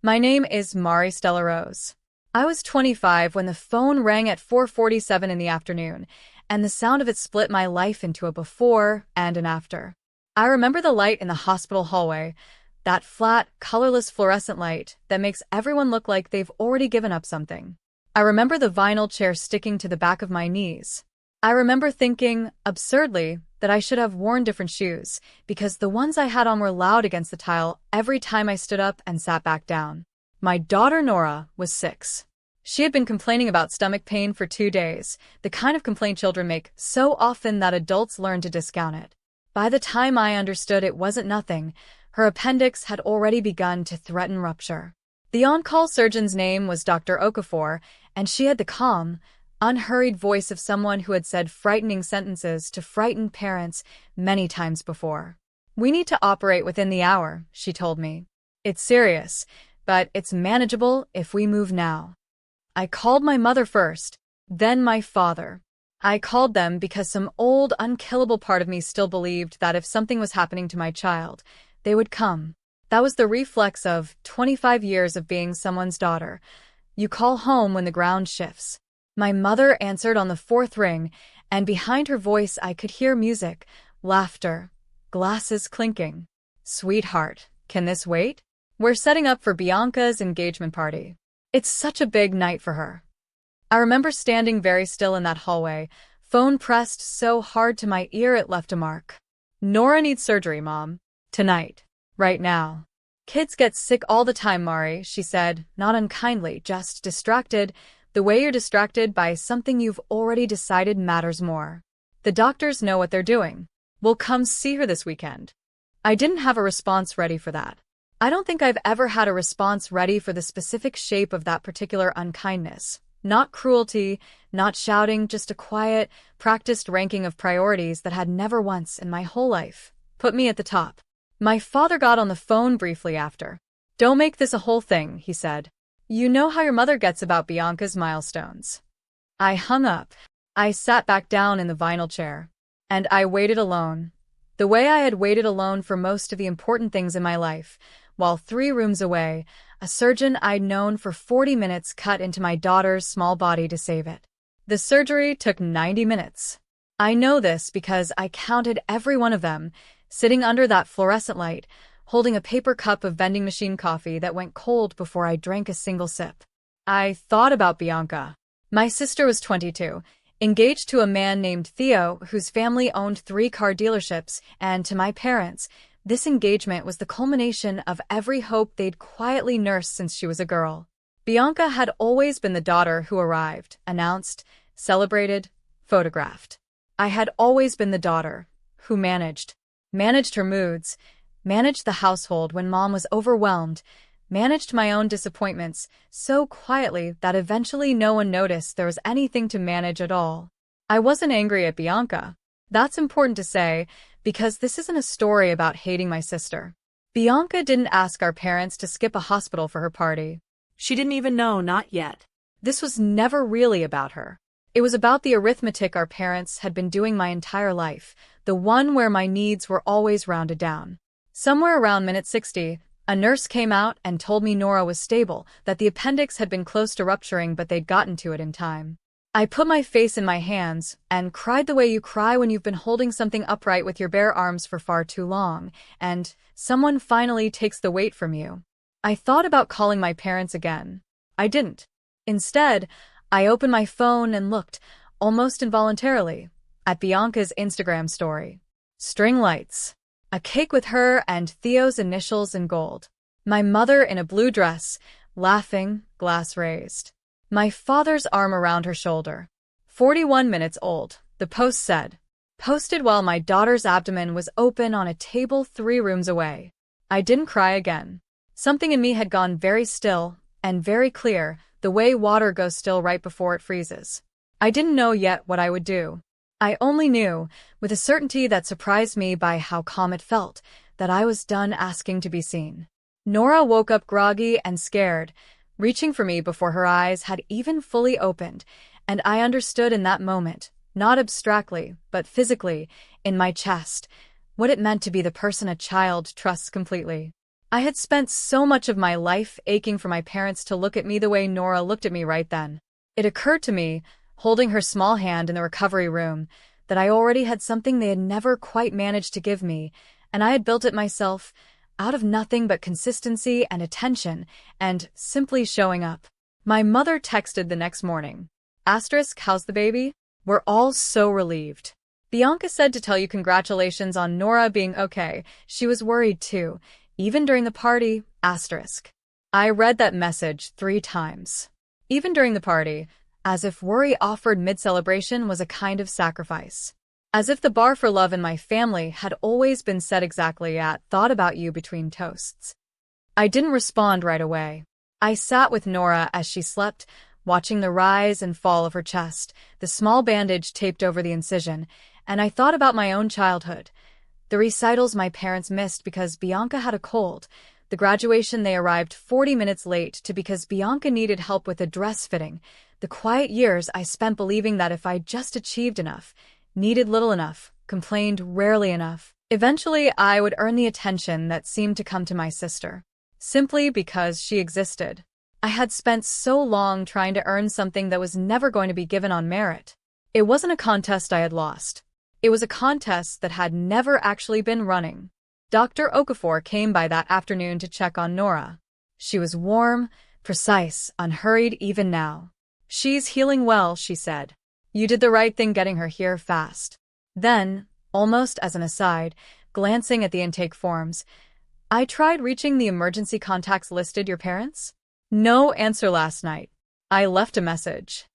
My name is Maristella Rose. I was 25 when the phone rang at 4:47 in the afternoon, and the sound of it split my life into a before and an after. I remember the light in the hospital hallway, that flat, colorless fluorescent light that makes everyone look like they've already given up something. I remember the vinyl chair sticking to the back of my knees. I remember thinking, absurdly, that I should have worn different shoes, because the ones I had on were loud against the tile every time I stood up and sat back down. My daughter Nora was 6. She had been complaining about stomach pain for 2 days, the kind of complaint children make so often that adults learn to discount it. By the time I understood it wasn't nothing, her appendix had already begun to threaten rupture. The on-call surgeon's name was Dr. Okafor, and she had the calm, unhurried voice of someone who had said frightening sentences to frightened parents many times before. "We need to operate within the hour," she told me. "It's serious, but it's manageable if we move now." I called my mother first, then my father. I called them because some old, unkillable part of me still believed that if something was happening to my child, they would come. That was the reflex of 25 years of being someone's daughter. You call home when the ground shifts. My mother answered on the 4th ring, and behind her voice I could hear music, laughter, glasses clinking. "Sweetheart, can this wait? We're setting up for Bianca's engagement party. It's such a big night for her." I remember standing very still in that hallway, phone pressed so hard to my ear it left a mark. "Nora needs surgery, Mom. Tonight. Right now." "Kids get sick all the time, Mari," she said, not unkindly, just distracted, the way you're distracted by something you've already decided matters more. "The doctors know what they're doing. We'll come see her this weekend." I didn't have a response ready for that. I don't think I've ever had a response ready for the specific shape of that particular unkindness. Not cruelty, not shouting, just a quiet, practiced ranking of priorities that had never once in my whole life put me at the top. My father got on the phone briefly after. "Don't make this a whole thing," he said. "You know how your mother gets about Bianca's milestones." I hung up. I sat back down in the vinyl chair. And I waited alone. The way I had waited alone for most of the important things in my life, while 3 rooms away, a surgeon I'd known for 40 minutes cut into my daughter's small body to save it. The surgery took 90 minutes. I know this because I counted every one of them, sitting under that fluorescent light, holding a paper cup of vending machine coffee that went cold before I drank a single sip. I thought about Bianca. My sister was 22, engaged to a man named Theo, whose family owned 3 car dealerships, and to my parents, this engagement was the culmination of every hope they'd quietly nursed since she was a girl. Bianca had always been the daughter who arrived, announced, celebrated, photographed. I had always been the daughter who managed her moods, managed the household when Mom was overwhelmed, managed my own disappointments so quietly that eventually no one noticed there was anything to manage at all. I wasn't angry at Bianca. That's important to say, because this isn't a story about hating my sister. Bianca didn't ask our parents to skip a hospital for her party. She didn't even know, not yet. This was never really about her. It was about the arithmetic our parents had been doing my entire life, the one where my needs were always rounded down. Somewhere around minute 60, a nurse came out and told me Nora was stable, that the appendix had been close to rupturing but they'd gotten to it in time. I put my face in my hands and cried the way you cry when you've been holding something upright with your bare arms for far too long, and someone finally takes the weight from you. I thought about calling my parents again. I didn't. Instead, I opened my phone and looked, almost involuntarily, at Bianca's Instagram story. String lights. A cake with her and Theo's initials in gold. My mother in a blue dress, laughing, glass raised. My father's arm around her shoulder. 41 minutes old, the post said. Posted while my daughter's abdomen was open on a table 3 rooms away. I didn't cry again. Something in me had gone very still and very clear, the way water goes still right before it freezes. I didn't know yet what I would do. I only knew, with a certainty that surprised me by how calm it felt, that I was done asking to be seen. Nora woke up groggy and scared, reaching for me before her eyes had even fully opened, and I understood in that moment, not abstractly, but physically, in my chest, what it meant to be the person a child trusts completely. I had spent so much of my life aching for my parents to look at me the way Nora looked at me right then. It occurred to me, holding her small hand in the recovery room, that I already had something they had never quite managed to give me, and I had built it myself, out of nothing but consistency and attention, and simply showing up. My mother texted the next morning. Asterisk, how's the baby? We're all so relieved. Bianca said to tell you congratulations on Nora being okay. She was worried too, even during the party, asterisk. I read that message 3 times. Even during the party, as if worry offered mid-celebration was a kind of sacrifice. As if the bar for love in my family had always been set exactly at thought about you between toasts. I didn't respond right away. I sat with Nora as she slept, watching the rise and fall of her chest, the small bandage taped over the incision, and I thought about my own childhood. The recitals my parents missed because Bianca had a cold, the graduation they arrived 40 minutes late to because Bianca needed help with a dress fitting, the quiet years I spent believing that if I just achieved enough, needed little enough, complained rarely enough, eventually I would earn the attention that seemed to come to my sister. Simply because she existed. I had spent so long trying to earn something that was never going to be given on merit. It wasn't a contest I had lost. It was a contest that had never actually been running. Dr. Okafor came by that afternoon to check on Nora. She was warm, precise, unhurried even now. She's healing well, she said. You did the right thing getting her here fast. Then, almost as an aside, glancing at the intake forms, I tried reaching the emergency contacts listed your parents? No answer last night. I left a message.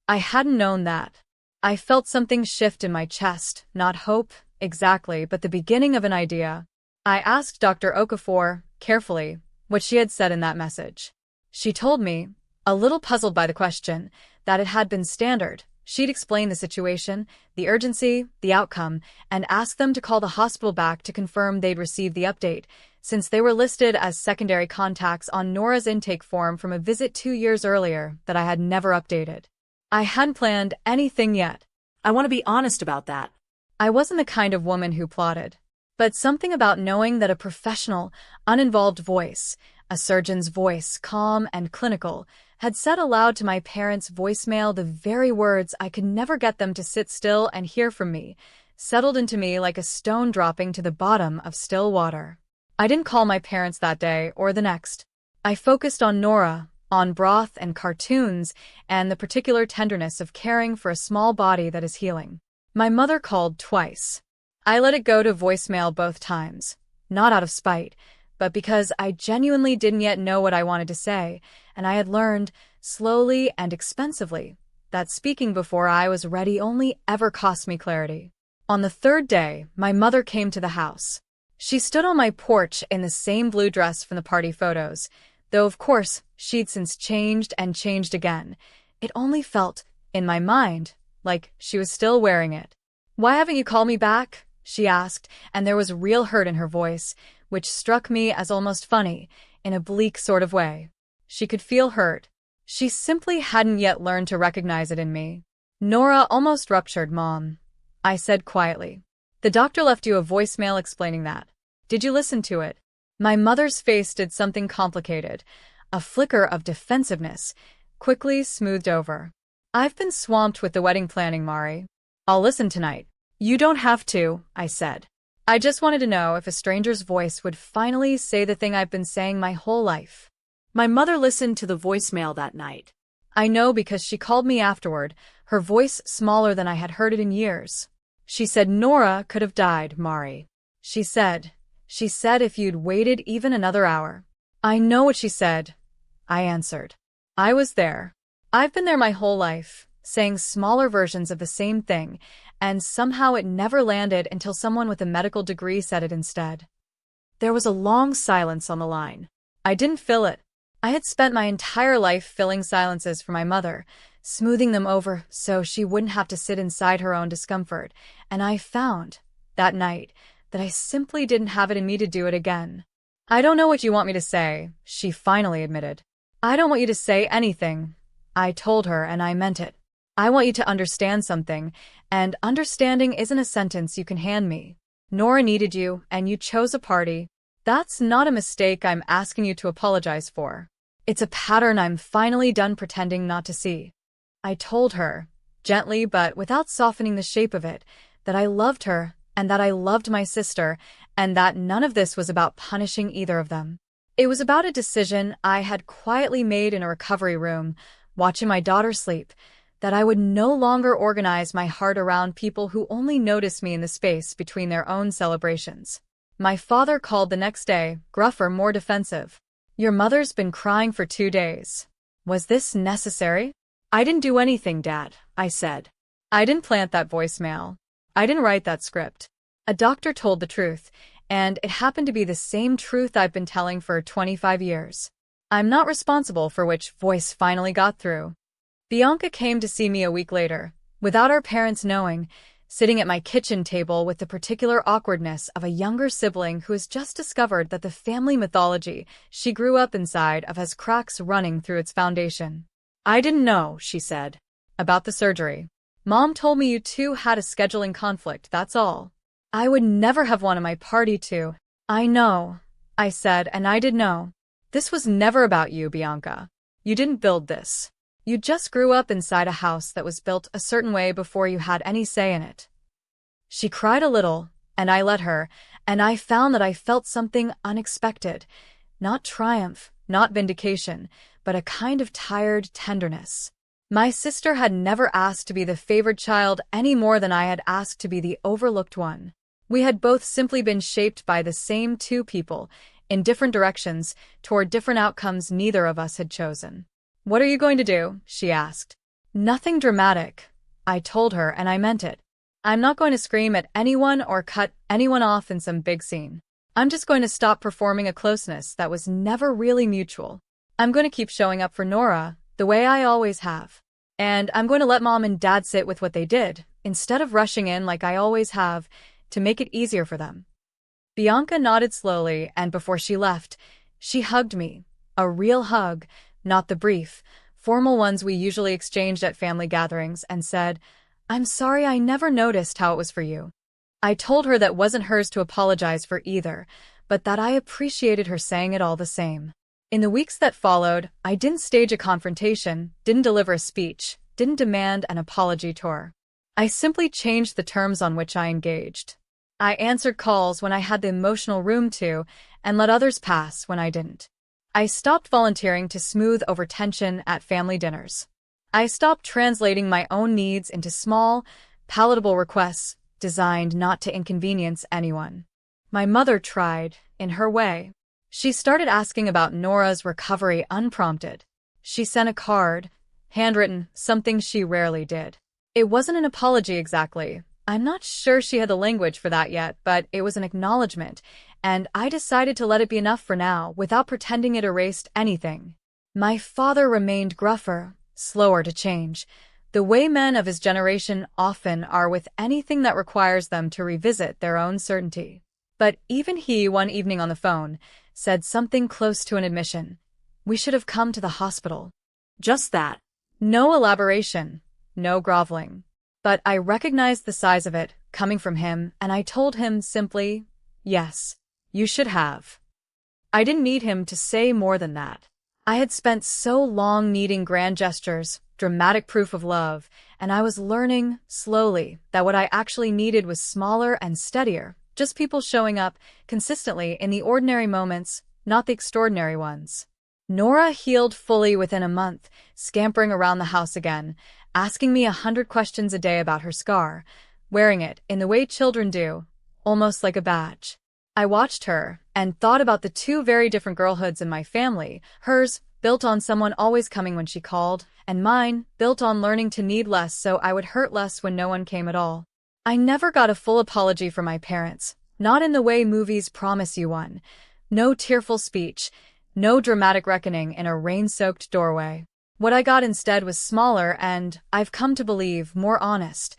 I hadn't known that. I felt something shift in my chest, not hope, exactly, but the beginning of an idea. I asked Dr. Okafor, carefully, what she had said in that message. She told me, a little puzzled by the question, that it had been standard. She'd explain the situation, the urgency, the outcome, and ask them to call the hospital back to confirm they'd received the update, since they were listed as secondary contacts on Nora's intake form from a visit 2 years earlier that I had never updated. I hadn't planned anything yet. I want to be honest about that. I wasn't the kind of woman who plotted. But something about knowing that a professional, uninvolved voice, a surgeon's voice, calm and clinical, had said aloud to my parents' voicemail the very words I could never get them to sit still and hear from me, settled into me like a stone dropping to the bottom of still water. I didn't call my parents that day or the next. I focused on Nora, on broth and cartoons, and the particular tenderness of caring for a small body that is healing. My mother called twice. I let it go to voicemail both times, not out of spite, but because I genuinely didn't yet know what I wanted to say, and I had learned, slowly and expensively, that speaking before I was ready only ever cost me clarity. On the 3rd day, my mother came to the house. She stood on my porch in the same blue dress from the party photos, though of course she'd since changed and changed again. It only felt, in my mind, like she was still wearing it. "Why haven't you called me back?" she asked, and there was real hurt in her voice, which struck me as almost funny, in a bleak sort of way. She could feel hurt. She simply hadn't yet learned to recognize it in me. "Nora almost ruptured, Mom," I said quietly. "The doctor left you a voicemail explaining that. Did you listen to it?" My mother's face did something complicated, a flicker of defensiveness, quickly smoothed over. "I've been swamped with the wedding planning, Mari. I'll listen tonight." "You don't have to," I said. "I just wanted to know if a stranger's voice would finally say the thing I've been saying my whole life." My mother listened to the voicemail that night. I know because she called me afterward, her voice smaller than I had heard it in years. She said Nora could have died, Mari. She said if you'd waited even another hour. "I know what she said," I answered. "I was there. I've been there my whole life, saying smaller versions of the same thing, and somehow it never landed until someone with a medical degree said it instead." There was a long silence on the line. I didn't fill it. I had spent my entire life filling silences for my mother, smoothing them over so she wouldn't have to sit inside her own discomfort, and I found, that night, that I simply didn't have it in me to do it again. "I don't know what you want me to say," she finally admitted. "I don't want you to say anything," I told her, and I meant it. "I want you to understand something, and understanding isn't a sentence you can hand me. Nora needed you, and you chose a party. That's not a mistake I'm asking you to apologize for. It's a pattern I'm finally done pretending not to see. I told her, gently but without softening the shape of it, that I loved her and that I loved my sister, and that none of this was about punishing either of them. It was about a decision I had quietly made in a recovery room, watching my daughter sleep, that I would no longer organize my heart around people who only noticed me in the space between their own celebrations. My father called the next day, gruffer, more defensive. Your mother's been crying for 2 days. Was this necessary? I didn't do anything, Dad, I said. I didn't plant that voicemail. I didn't write that script. A doctor told the truth, and it happened to be the same truth I've been telling for 25 years. I'm not responsible for which voice finally got through. Bianca came to see me a week later, without our parents knowing, sitting at my kitchen table with the particular awkwardness of a younger sibling who has just discovered that the family mythology she grew up inside of has cracks running through its foundation. I didn't know, she said. About the surgery. Mom told me you two had a scheduling conflict, that's all. I would never have wanted my party to. I know, I said, and I did know. This was never about you, Bianca. You didn't build this. You just grew up inside a house that was built a certain way before you had any say in it. She cried a little, and I let her, and I found that I felt something unexpected. Not triumph, not vindication, but a kind of tired tenderness. My sister had never asked to be the favored child any more than I had asked to be the overlooked one. We had both simply been shaped by the same two people, in different directions, toward different outcomes neither of us had chosen. What are you going to do? She asked. Nothing dramatic, I told her, and I meant it. I'm not going to scream at anyone or cut anyone off in some big scene. I'm just going to stop performing a closeness that was never really mutual. I'm going to keep showing up for Nora, the way I always have. And I'm going to let Mom and Dad sit with what they did, instead of rushing in like I always have, to make it easier for them. Bianca nodded slowly, and before she left, she hugged me. A real hug, not the brief, formal ones we usually exchanged at family gatherings, and said, I'm sorry I never noticed how it was for you. I told her that wasn't hers to apologize for either, but that I appreciated her saying it all the same. In the weeks that followed, I didn't stage a confrontation, didn't deliver a speech, didn't demand an apology tour. I simply changed the terms on which I engaged. I answered calls when I had the emotional room to, and let others pass when I didn't. I stopped volunteering to smooth over tension at family dinners. I stopped translating my own needs into small, palatable requests designed not to inconvenience anyone. My mother tried, in her way. She started asking about Nora's recovery unprompted. She sent a card, handwritten, something she rarely did. It wasn't an apology exactly. I'm not sure she had the language for that yet, but it was an acknowledgement, and I decided to let it be enough for now, without pretending it erased anything. My father remained gruffer, slower to change, the way men of his generation often are with anything that requires them to revisit their own certainty. But even he, one evening on the phone, said something close to an admission. We should have come to the hospital. Just that. No elaboration, no groveling. But I recognized the size of it, coming from him, and I told him simply, yes, you should have. I didn't need him to say more than that. I had spent so long needing grand gestures, dramatic proof of love, and I was learning, slowly, that what I actually needed was smaller and steadier, just people showing up, consistently, in the ordinary moments, not the extraordinary ones. Nora healed fully within a month, scampering around the house again, asking me 100 questions a day about her scar, wearing it in the way children do, almost like a badge. I watched her, and thought about the two very different girlhoods in my family, hers, built on someone always coming when she called, and mine, built on learning to need less so I would hurt less when no one came at all. I never got a full apology from my parents, not in the way movies promise you one. No tearful speech, no dramatic reckoning in a rain-soaked doorway. What I got instead was smaller and, I've come to believe, more honest.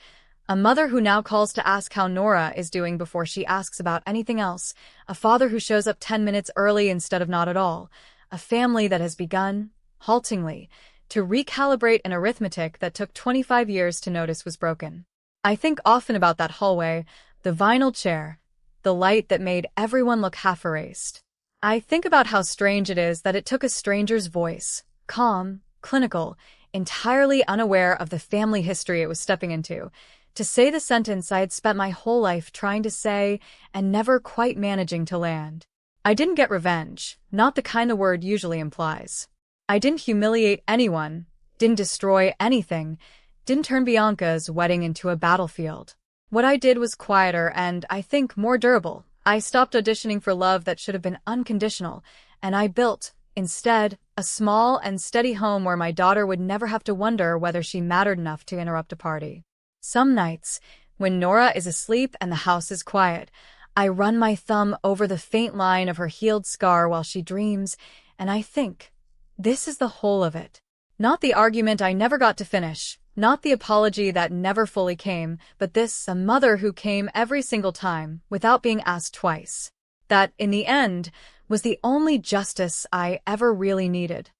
A mother who now calls to ask how Nora is doing before she asks about anything else. A father who shows up 10 minutes early instead of not at all. A family that has begun, haltingly, to recalibrate an arithmetic that took 25 years to notice was broken. I think often about that hallway, the vinyl chair, the light that made everyone look half-erased. I think about how strange it is that it took a stranger's voice, calm, clinical, entirely unaware of the family history it was stepping into, to say the sentence I had spent my whole life trying to say and never quite managing to land. I didn't get revenge, not the kind the word usually implies. I didn't humiliate anyone, didn't destroy anything, didn't turn Bianca's wedding into a battlefield. What I did was quieter and, I think, more durable. I stopped auditioning for love that should have been unconditional, and I built, instead, a small and steady home where my daughter would never have to wonder whether she mattered enough to interrupt a party. Some nights, when Nora is asleep and the house is quiet, I run my thumb over the faint line of her healed scar while she dreams, and I think, this is the whole of it. Not the argument I never got to finish, not the apology that never fully came, but this, a mother who came every single time, without being asked twice. That, in the end, was the only justice I ever really needed.